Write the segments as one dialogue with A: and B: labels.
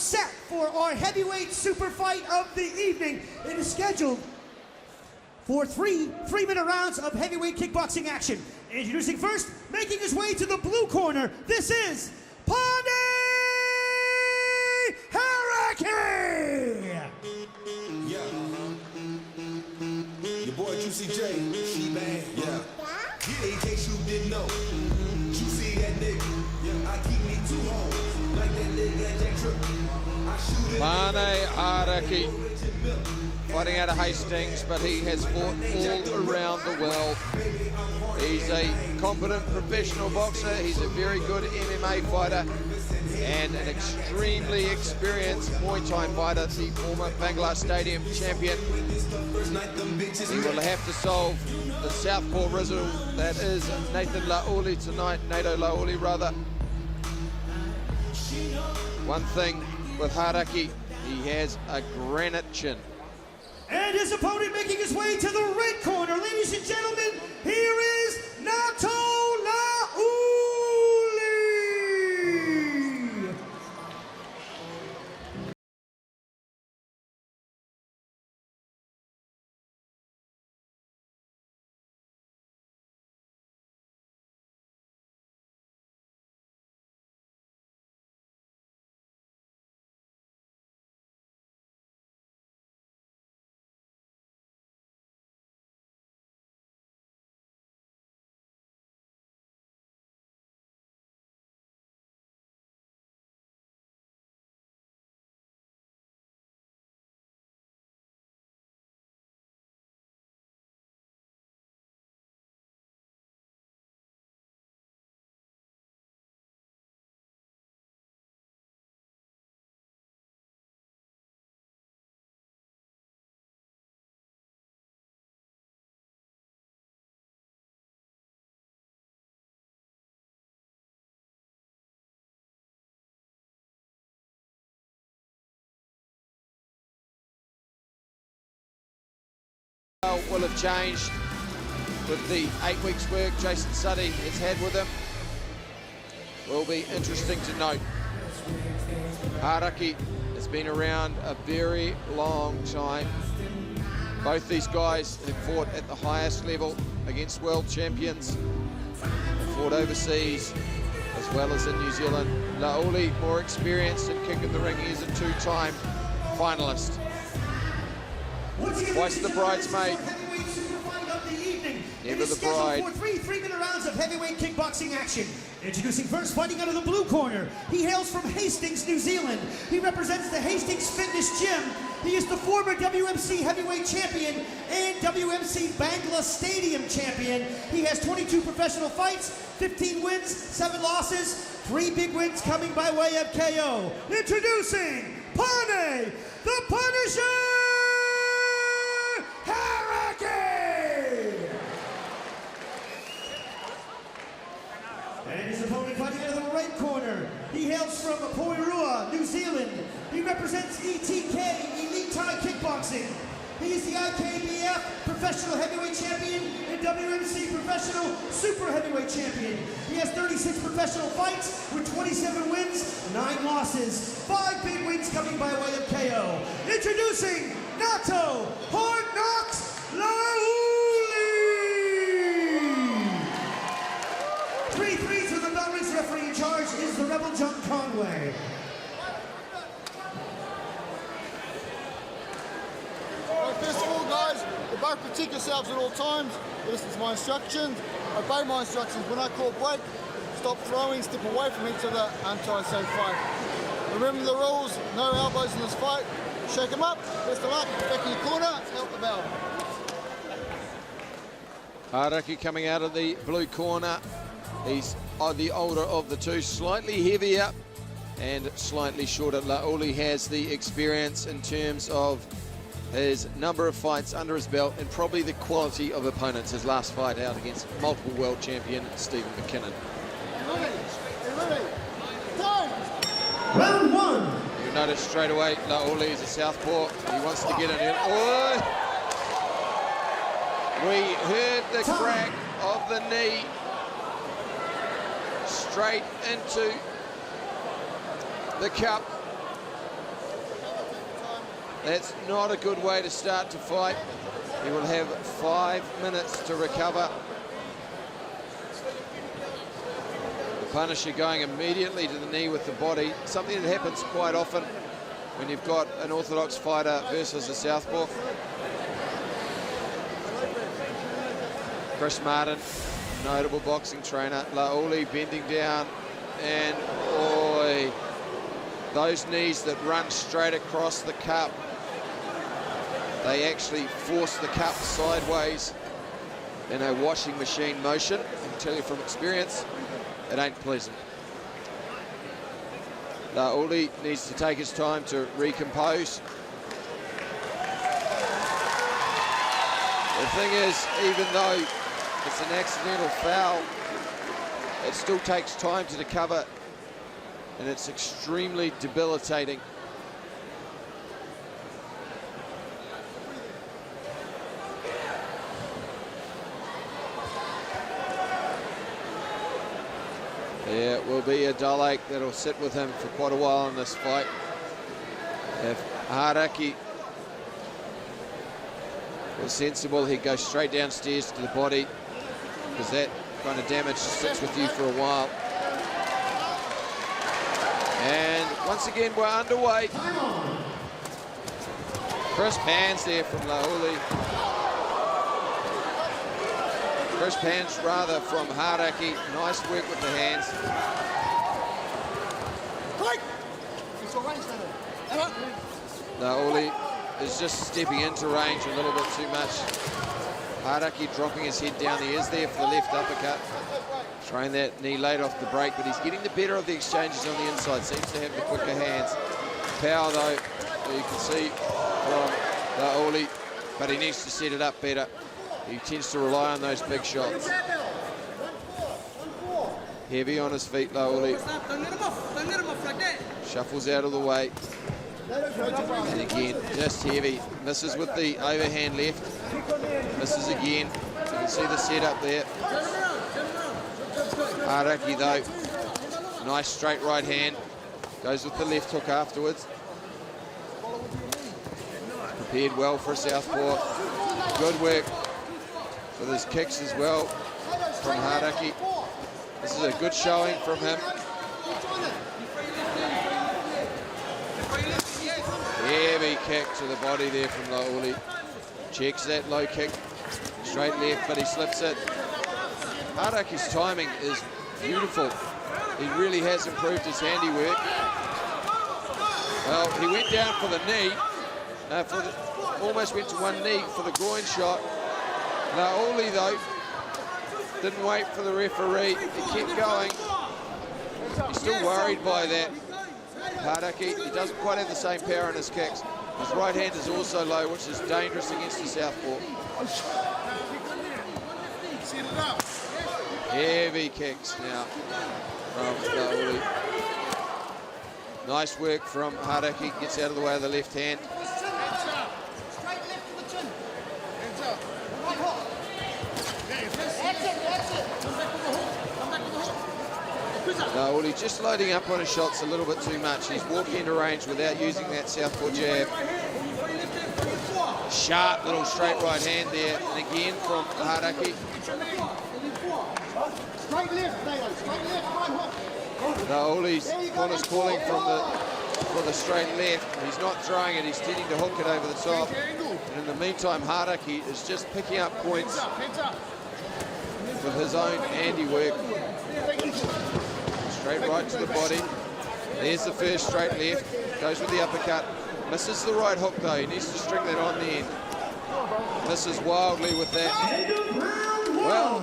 A: set for our heavyweight super fight of the evening. It is scheduled for three-minute rounds of heavyweight kickboxing action. Introducing first, making his way to the blue corner, this is Pane Haraki!
B: Yeah, your boy Juicy J, She-Man, yeah. In case you didn't know, Juicy that nigga, yeah. I keep me 2 hoes, like that nigga Jack Tripp. I shoot it.
C: Pane Haraki, fighting out of Hastings, but he has fought all around the world. He's a competent professional boxer, he's a very good MMA fighter, and an extremely experienced Muay Thai fighter, the former Bangla Stadium champion. He will have to solve the southpaw rizzle that is Laauli tonight, Nato Laauli rather. One thing with Haraki, he has a granite chin.
A: And his opponent making his way to the red corner. Ladies and gentlemen, here is Nato Laauli!
C: Will have changed with the 8 weeks work Jason Suddy has had with him. Will be interesting to note. Haraki has been around a very long time. Both these guys have fought at the highest level against world champions. They've fought overseas as well as in New Zealand. Laauli, more experienced in kick in the ring, is a 2-time finalist. Twice the bridesmaid, never the bride.
A: For three-minute rounds of heavyweight kickboxing action. Introducing first, fighting out of the blue corner. He hails from Hastings, New Zealand. He represents the Hastings Fitness Gym. He is the former WMC heavyweight champion and WMC Bangla Stadium champion. He has 22 professional fights, 15 wins, 7 losses, 3 big wins coming by way of KO. Introducing Pane, the Punisher! Haraki! And his opponent fighting out of the right corner. He hails from Poirua, New Zealand. He represents ETK, Elite Thai Kickboxing. He is the IKBF Professional Heavyweight Champion and WMC Professional Super Heavyweight Champion. He has 36 professional fights with 27 wins, 9 losses, 5 big wins coming by way of KO. Introducing Nato Hard Knocks Laauli! 3-3 to the bell rings. Referee in charge is the Rebel John Conway.
D: First of all, guys, you both protect yourselves at all times. Listen to my instructions. Obey my instructions. When I call break, stop throwing, step away from each other until I say fight. Remember the rules, no elbows in this fight. Shake them up, rest them up, back in your corner, out the bell.
C: Haraki coming out of the blue corner. He's the older of the two, slightly heavier and slightly shorter. Laauli has the experience in terms of his number of fights under his belt and probably the quality of opponents. His last fight out against multiple world champion Stephen McKinnon.
A: Round 1.
C: You notice straight away Laauli is a southpaw. He wants to get in here. Oh! We heard the crack of the knee straight into the cup. That's not a good way to start to fight. He will have 5 minutes to recover. The Punisher going immediately to the knee with the body, something that happens quite often when you've got an orthodox fighter versus a southpaw. Chris Martin, notable boxing trainer. Laauli bending down, and boy, those knees that run straight across the cup, they actually force the cup sideways in a washing machine motion. I can tell you from experience, it ain't pleasant. Laauli needs to take his time to recompose. The thing is, even though it's an accidental foul, it still takes time to recover, and it's extremely debilitating. There will be a dull ache that'll sit with him for quite a while in this fight. If Haraki was sensible, he'd go straight downstairs to the body, because that kind of damage sits with you for a while. And once again, we're underway. Crisp hands there from Laauli. Crisp hands rather from Haraki. Nice work with the hands. Laauli is just stepping into range a little bit too much. Haraki dropping his head down. He is there for the left uppercut. Throwing that knee late off the break, but he's getting the better of the exchanges on the inside. Seems to have the quicker hands. Power, though, you can see from Laauli, but he needs to set it up better. He tends to rely on those big shots. Heavy on his feet, Laauli. Shuffles out of the way. And again, just heavy. Misses with the overhand left. Misses again. You can see the setup there. Haraki, though, nice straight right hand. Goes with the left hook afterwards. Prepared well for a southpaw. Good work with his kicks as well from Haraki. This is a good showing from him. Heavy kick to the body there from Laauli. Checks that low kick. Straight left, but he slips it. Haraki's timing is beautiful. He really has improved his handiwork. Well, he went down for the knee. Almost went to one knee for the groin shot. Laauli, though, didn't wait for the referee. He kept going. He's still worried by that. Haraki, he doesn't quite have the same power in his kicks. His right hand is also low, which is dangerous against the southpaw. Heavy kicks now from Laauli. Nice work from Haraki. Gets out of the way of the left hand. Laauli just loading up on his shots a little bit too much. He's walking into range without using that southpaw jab. Sharp little straight right hand there. And again from Haraki. Laauli's corner's calling for the straight left. He's not throwing it, he's tending to hook it over the top. And in the meantime, Haraki is just picking up points with his own handiwork. Straight right to the body. There's the first straight left. Goes with the uppercut. Misses the right hook though. He needs to string that on the end. Misses wildly with that. Well,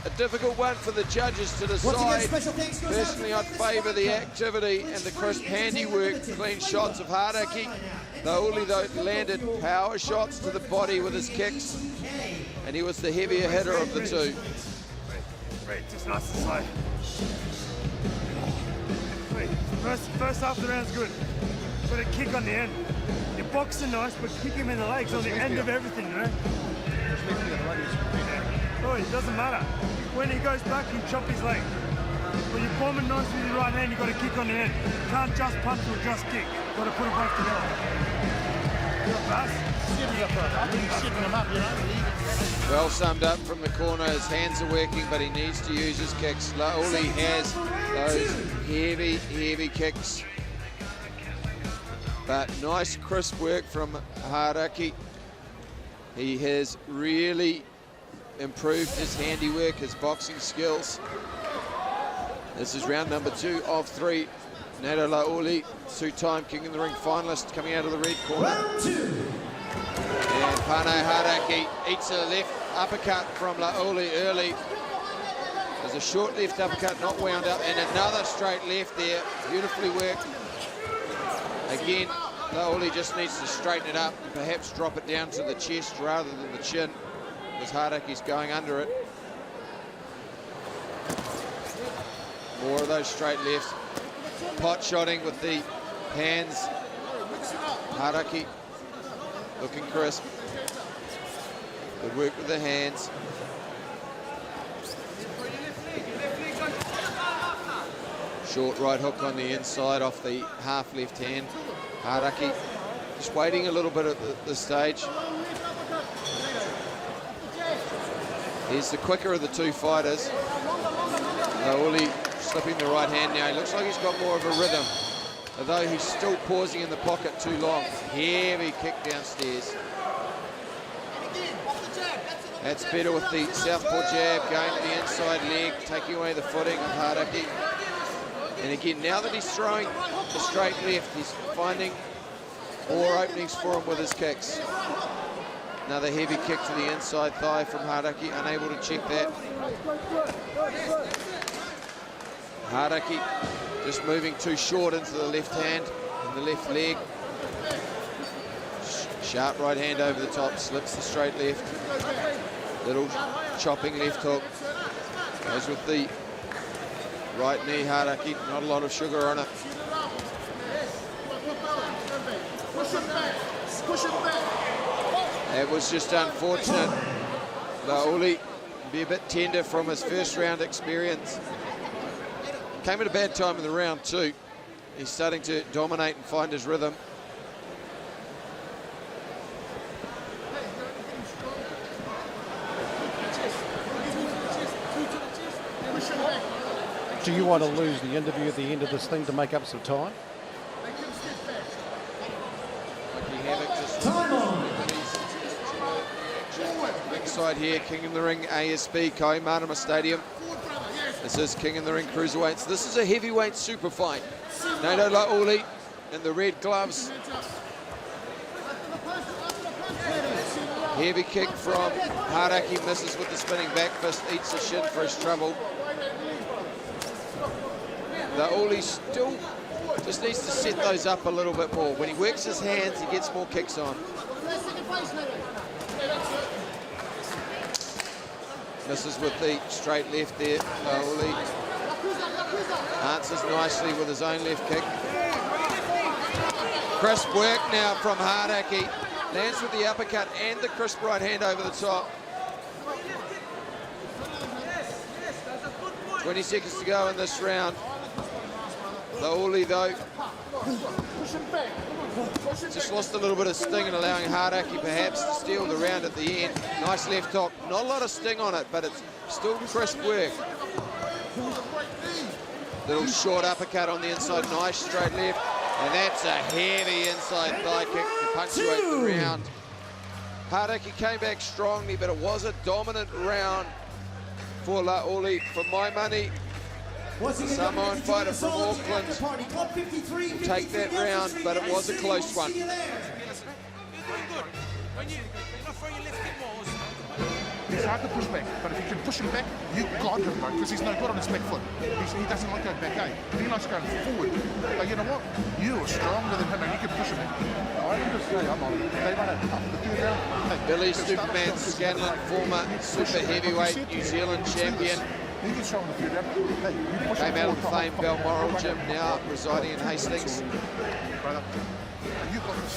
C: a difficult one for the judges to decide. Personally, I'd favour the activity and the crisp handiwork, clean shots of Haraki. Laauli, though, landed power shots to the body with his kicks, and he was the heavier hitter of the two.
E: Wait, just nice and slow. Wait, first half of the round's good. But a kick on the end. Your boxing nice, but kick him in the legs on the end of everything, you know? Oh, it doesn't matter. When he goes back, you chop his leg. When you're bombing nice with your right hand, you've got to kick on the end. You can't just punch or just kick. You've got to put them both together.
C: Well summed up from the corner. His hands are working, but he needs to use his kicks. Laauli has those heavy, heavy kicks. But nice crisp work from Haraki. He has really improved his handiwork, his boxing skills. This is round number 2 of 3. Nato Laauli, 2-time King of the Ring finalist, coming out of the red corner.
A: Round 2.
C: And Pane Haraki eats a left uppercut from Laauli early. There's a short left uppercut, not wound up, and another straight left there. Beautifully worked. Again, Laauli just needs to straighten it up and perhaps drop it down to the chest rather than the chin, because Haraki's going under it. More of those straight lefts. Pot shotting with the hands. Haraki looking crisp. Good work with the hands. Short right hook on the inside off the half left hand. Haraki just waiting a little bit at this stage. He's the quicker of the two fighters. Laauli slipping the right hand now. He looks like he's got more of a rhythm, although he's still pausing in the pocket too long. Heavy kick downstairs. That's better with the southpaw jab, going to the inside leg, taking away the footing of Haraki. And again, now that he's throwing the straight left, he's finding more openings for him with his kicks. Another heavy kick to the inside thigh from Haraki, unable to check that. Haraki just moving too short into the left hand and the left leg. Sharp right hand over the top, slips the straight left. Little chopping left hook. Goes with the right knee, Haraki, not a lot of sugar on it. It was just unfortunate. Laauli be a bit tender from his first round experience. Came at a bad time in the round too. He's starting to dominate and find his rhythm.
F: Do you want to lose the interview at the end of this thing to make up some time?
A: Time on.
C: Ringside here, King of the Ring ASB, Kohimarama Stadium. This is King of the Ring Cruiserweights. This is a heavyweight super fight. Nato Laauli in the red gloves. Heavy kick from Haraki, misses with the spinning back fist, eats a shin for his trouble. Laauli still just needs to set those up a little bit more. When he works his hands, he gets more kicks on. Misses with the straight left there. Laauli answers nicely with his own left kick. Crisp work now from Haraki. Lands with the uppercut and the crisp right hand over the top. 20 seconds to go in this round. Laauli, though, just lost a little bit of sting and allowing Haraki perhaps to steal the round at the end. Nice left hook. Not a lot of sting on it, but it's still crisp work. Little short uppercut on the inside. Nice straight left. And that's a heavy inside thigh kick to punctuate the round. Haraki came back strongly, but it was a dominant round for Laauli. For my money, Samoan fighter from Auckland will take that round, but it was a close one.
G: It's hard to push back, but if you can push him back, you got him, mate, because he's no good on his back foot. He doesn't like going back, eh? He likes going forward. But you know what? You are stronger than him, and you can push him back. I can just say, I'm on. They run it tough. The 2 round.
C: Billy Superman Scanlon, former super heavyweight New Zealand champion.
G: You can show him the 3 round. Hey, you push
C: Came
G: him
C: out of the famed Balmoral gym, now residing in Hastings.
G: Brother, you got this.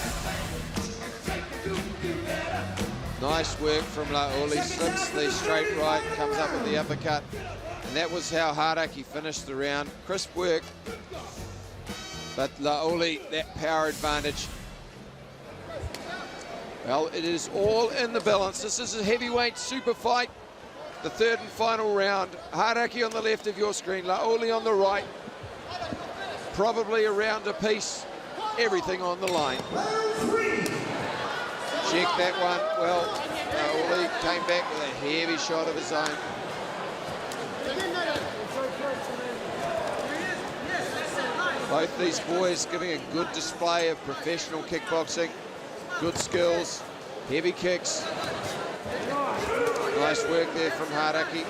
C: Nice work from Laauli, slips the straight right, comes up with the uppercut. And that was how Haraki finished the round. Crisp work, but Laauli, that power advantage. Well, it is all in the balance. This is a heavyweight super fight. The third and final round. Haraki on the left of your screen, Laauli on the right. Probably a round apiece. Everything on the line. Check that one. Well, Laauli came back with a heavy shot of his own. Both these boys giving a good display of professional kickboxing. Good skills, heavy kicks. Nice work there from Haraki.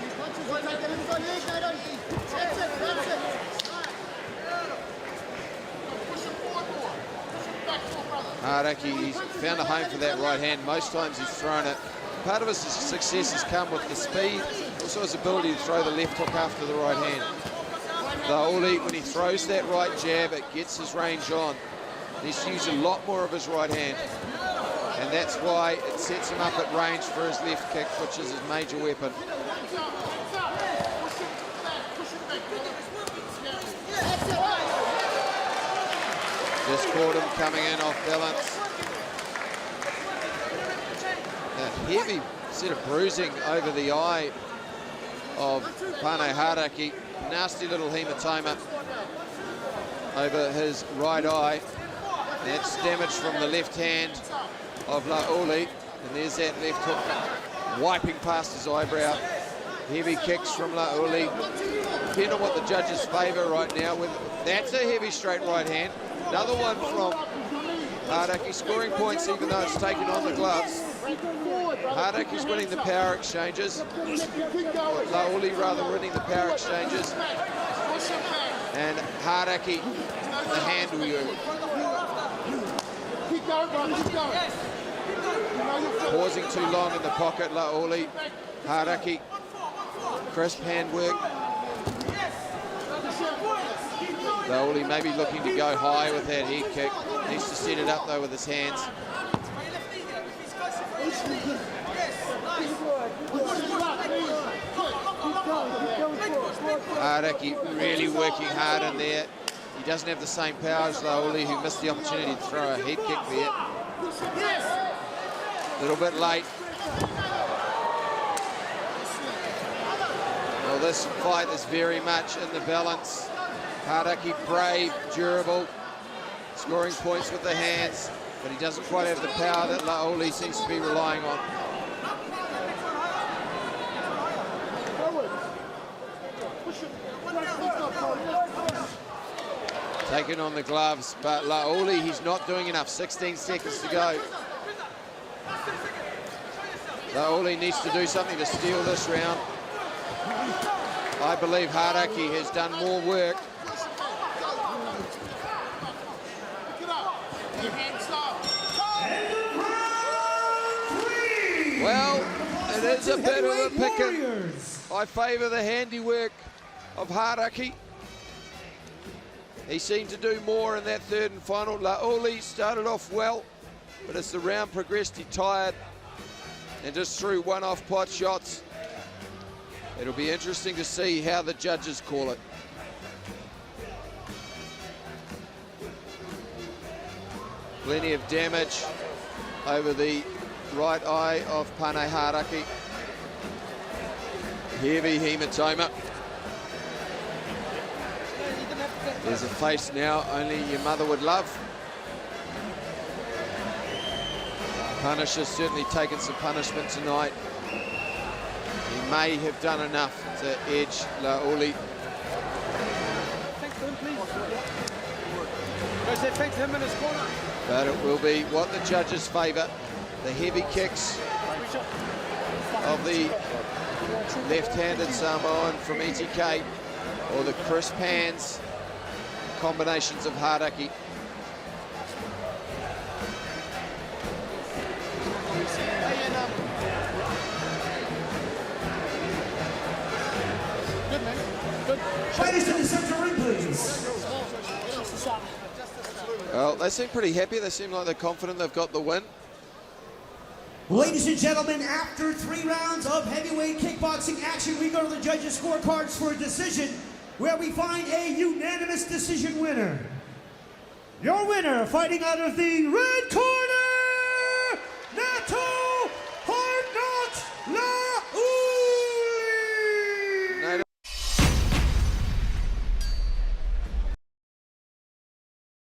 C: Haraki, he's found a home for that right hand. Most times he's thrown it. Part of his success has come with the speed, also his ability to throw the left hook after the right hand. Laauli, when he throws that right jab, it gets his range on. He needs to use a lot more of his right hand. And that's why it sets him up at range for his left kick, which is his major weapon. Just caught him coming in off balance. A heavy set of bruising over the eye of Pane Haraki. Nasty little hematoma over his right eye. That's damage from the left hand of Laauli. And there's that left hook wiping past his eyebrow. Heavy kicks from Laauli. Depending on what the judges favour right now. That's a heavy straight right hand. Another one from Haraki, scoring points even though it's taken on the gloves. Haraki's winning the power exchanges. Laauli rather winning the power exchanges. And Haraki, the hand wheel. Pausing too long in the pocket, Laauli. Haraki, crisp hand work. Laauli maybe looking to go high with that head kick. Needs to set it up though with his hands. Haraki really working hard in there. He doesn't have the same power as Laauli, who missed the opportunity to throw a head kick there. A little bit late. Well, this fight is very much in the balance. Haraki brave, durable, scoring points with the hands, but he doesn't quite have the power that Laauli seems to be relying on. Taking on the gloves, but Laauli, he's not doing enough. 16 seconds to go. Laauli needs to do something to steal this round. I believe Haraki has done more work. Well, it is a bit of a pick-em. I favour the handiwork of Haraki. He seemed to do more in that third and final. Laauli started off well, but as the round progressed, he tired and just threw one-off pot shots. It'll be interesting to see how the judges call it. Plenty of damage over the right eye of Pane Haraki. Heavy hematoma. There's a face now only your mother would love. Punisher's certainly taken some punishment tonight. He may have done enough to edge Laauli. But it will be what the judges favour. The heavy kicks of the left-handed Samoan from ETK, or the crisp hands, combinations of Haraki.
A: Fighters to the center ring, please.
C: Well, they seem pretty happy. They seem like they're confident they've got the win.
A: Ladies and gentlemen, after 3 rounds of heavyweight kickboxing action, we go to the judges' scorecards for a decision where we find a unanimous decision winner. Your winner, fighting out of the red corner,